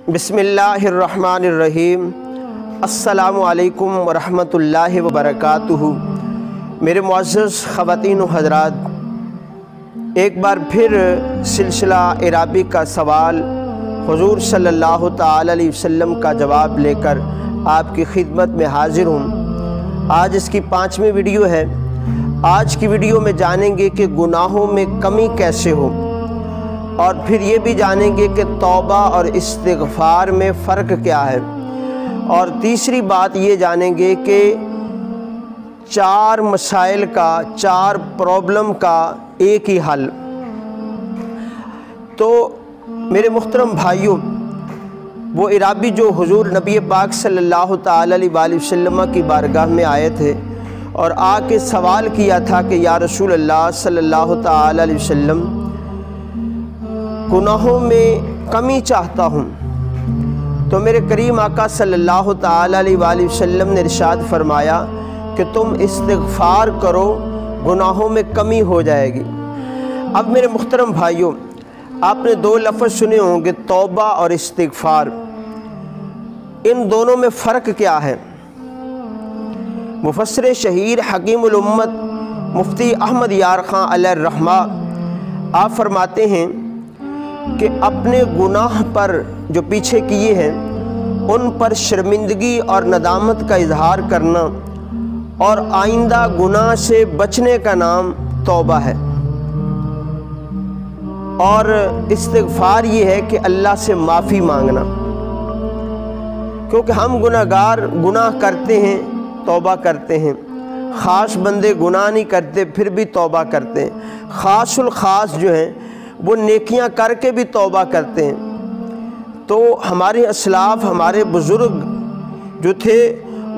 बिस्मिल्लाहिर्रहमानिर्रहीम। अस्सलामु अलैकुम वरहमतुल्लाहि वबरकातुहू। मेरे मुअज़्ज़ज़ ख़वातीन व हज़रात, एक बार फिर सिलसिला इराबी का सवाल हुज़ूर सल्लल्लाहु तआला अलैहि वसल्लम का जवाब लेकर आपकी खिदमत में हाज़िर हूँ। आज इसकी 5वीं वीडियो है। आज की वीडियो में जानेंगे कि गुनाहों में कमी कैसे हो, और फिर ये भी जानेंगे कि तौबा और इस्तिग़फ़ार में फ़र्क क्या है, और तीसरी बात ये जानेंगे कि 4 मसाइल का, 4 प्रॉब्लम का एक ही हल। तो मेरे मुहतरम भाइयों, वो इराबी जो हुज़ूर नबी पाक सल्लल्लाहु तआला अलैहि वसल्लम की बारगाह में आए थे और आके सवाल किया था कि या रसूल अल्लाह सल्लल्लाहु तआला अलैहि वसल्लम, गुनाहों में कमी चाहता हूँ। तो मेरे करीम आका सल्लल्लाहु तआला अलैहि वसल्लम ने इरशाद फरमाया कि तुम इस्तिग़फ़ार करो, गुनाहों में कमी हो जाएगी। अब मेरे मुहतरम भाइयों, आपने 2 लफ्ज़ सुने होंगे, तौबा और इस्तिग़फ़ार। इन दोनों में फ़र्क क्या है? मुफस्सिर शहीर हकीमुल उम्मत मुफ्ती अहमद यार खां अलैहिर्रहमा आप फरमाते हैं कि अपने गुनाह पर जो पीछे किए हैं उन पर शर्मिंदगी और नदामत का इजहार करना और आइंदा गुनाह से बचने का नाम तौबा है। और इस्तिग़फ़ार ये है कि अल्लाह से माफ़ी मांगना, क्योंकि हम गुनाह करते हैं, तौबा करते हैं। ख़ास बंदे गुनाह नहीं करते फिर भी तौबा करते हैं। ख़ासुल ख़ास जो हैं वो नेकियां करके भी तौबा करते हैं। तो हमारे असलाफ़, हमारे बुज़ुर्ग जो थे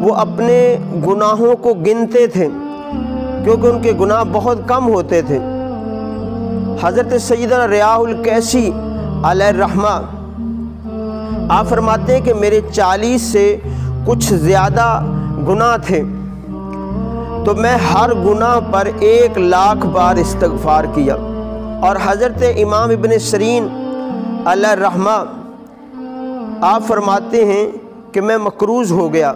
वो अपने गुनाहों को गिनते थे, क्योंकि उनके गुनाह बहुत कम होते थे। हज़रत सैयदना रियाहुल कैसी अलैहिर्रहमा आप फरमाते हैं कि मेरे 40 से कुछ ज़्यादा गुनाह थे, तो मैं हर गुनाह पर 1 लाख बार इस्तिग़फ़ार किया। और हज़रत इमाम इब्न सीरीन अलैहिर्रहमा आप फरमाते हैं कि मैं मकरूज़ हो गया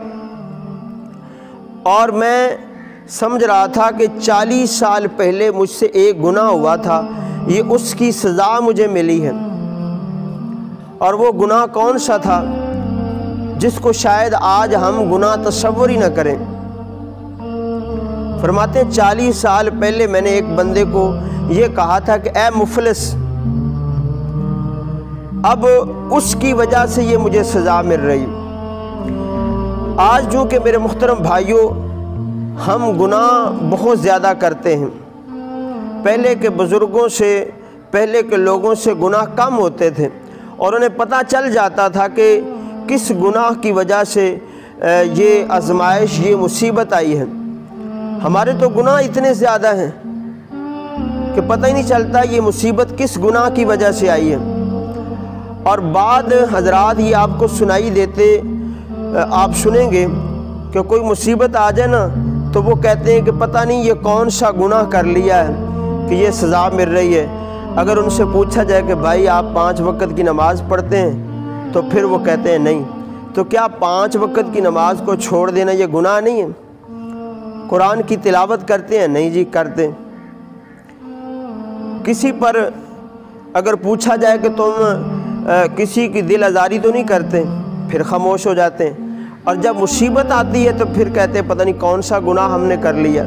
और मैं समझ रहा था कि 40 साल पहले मुझसे एक गुनाह हुआ था, ये उसकी सज़ा मुझे मिली है। और वो गुनाह कौन सा था जिसको शायद आज हम गुनाह तसव्वुर ही न करें। फरमाते हैं 40 साल पहले मैंने एक बंदे को ये कहा था कि ऐ मुफलिस, अब उसकी वजह से ये मुझे सज़ा मिल रही। आज जो कि मेरे मुहतरम भाइयों, हम गुनाह बहुत ज़्यादा करते हैं। पहले के बुज़ुर्गों से, पहले के लोगों से गुनाह कम होते थे और उन्हें पता चल जाता था कि किस गुनाह की वजह से ये आज़माइश, ये मुसीबत आई है। हमारे तो गुनाह इतने ज़्यादा हैं कि पता ही नहीं चलता ये मुसीबत किस गुनाह की वजह से आई है। और बाद हजरात ये आपको सुनाई देते, आप सुनेंगे कि कोई मुसीबत आ जाए ना तो वो कहते हैं कि पता नहीं ये कौन सा गुनाह कर लिया है कि ये सज़ा मिल रही है। अगर उनसे पूछा जाए कि भाई आप 5 वक़्त की नमाज़ पढ़ते हैं, तो फिर वो कहते हैं नहीं। तो क्या 5 वक़्त की नमाज़ को छोड़ देना ये गुनाह नहीं है? कुरान की तिलावत करते हैं? नहीं जी, करते। किसी पर अगर पूछा जाए कि तुम किसी की दिल आज़ारी तो नहीं करते, फिर खामोश हो जाते हैं। और जब मुसीबत आती है तो फिर कहते हैं पता नहीं कौन सा गुनाह हमने कर लिया।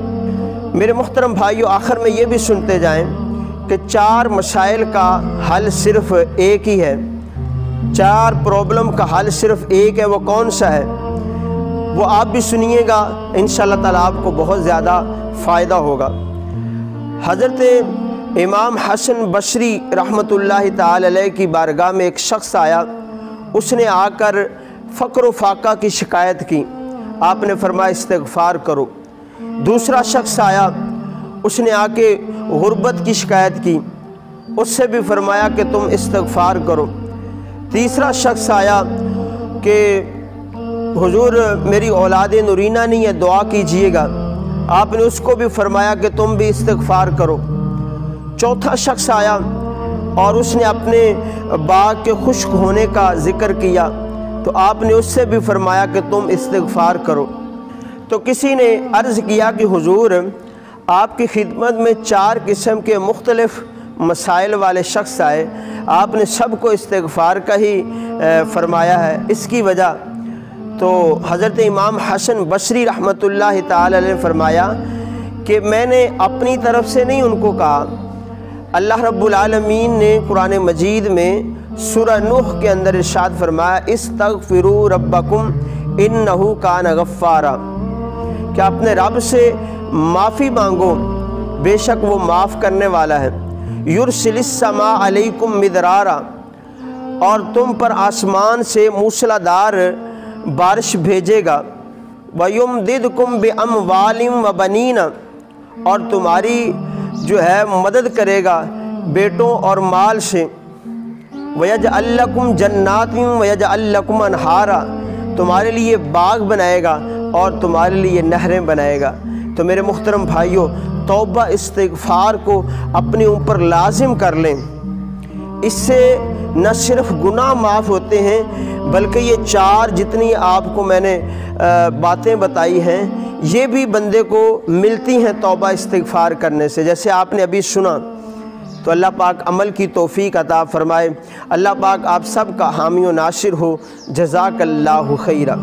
मेरे मुहतरम भाइयों, आखिर में ये भी सुनते जाएं कि 4 मसाइल का हल सिर्फ़ एक ही है। 4 प्रॉब्लम का हल सिर्फ़ एक है। वो कौन सा है वो आप भी सुनिएगा, इंशाअल्लाह ताला आपको बहुत ज़्यादा फ़ायदा होगा। हज़रत इमाम हसन बसरी रहमतुल्लाहि ताला अलैह की बारगाह में एक शख्स आया। उसने आकर फ़क्र व फाका की शिकायत की। आपने फरमाया इस्तिग़फ़ार करो। दूसरा शख्स आया, उसने आके गुर्बत की शिकायत की। उससे भी फरमाया कि तुम इस्तिग़फ़ार करो। तीसरा शख्स आया कि हुजूर मेरी औलाद नूरीना नहीं है, दुआ कीजिएगा। आपने उसको भी फरमाया कि तुम भी इस्तिग़फ़ार करो। चौथा शख्स आया, اور اس نے اپنے باغ کے خشک ہونے کا ذکر کیا تو آپ نے اس سے بھی فرمایا کہ تم استغفار کرو۔ تو کسی نے عرض کیا کہ حضور آپ کی خدمت میں 4 قسم کے مختلف مسائل والے شخص آئے، آپ نے سب کو استغفار کا ہی فرمایا ہے، اس کی وجہ؟ تو حضرت امام حسن بصری رحمۃ اللہ تعالی علیہ نے فرمایا کہ میں نے اپنی طرف سے نہیں ان کو کہا، اللہ رب العالمین نے قرآن مجید میں سورہ نوح کے اندر ارشاد فرمایا استغفروا ربکم انہ کان غفارا، کہ اپنے رب سے معافی مانگو، بے شک وہ معاف کرنے والا ہے۔ یرسل السماء علیکم مدرارا، اور تم پر آسمان سے موسلا دھار بارش بھیجے گا۔ وَيُمْدِدْكُمْ بِأَمْوَالٍ وَبَنِينَ، اور تمہاری جو ہے مدد کرے گا بیٹوں اور مال سے۔ وَيَجْعَلْ لَكُمْ جَنَّاتٍ وَيَجْعَلْ لَكُمْ أَنْهَارًا، تمہارے لیے باغ بنائے گا اور تمہارے لیے نہریں بنائے گا۔ تو میرے محترم بھائیوں، توبہ استغفار کو اپنے اوپر لازم کر لیں، اس سے نہ صرف گناہ معاف ہوتے ہیں بلکہ یہ 4 جتنی آپ کو میں نے باتیں بتائی ہیں یہ بھی بندے کو ملتی ہیں توبہ استغفار کرنے سے، جیسے آپ نے ابھی سنا۔ تو اللہ پاک عمل کی توفیق عطا فرمائے۔ اللہ پاک آپ سب کا حامی و ناصر ہو۔ جزاک اللہ خیرہ۔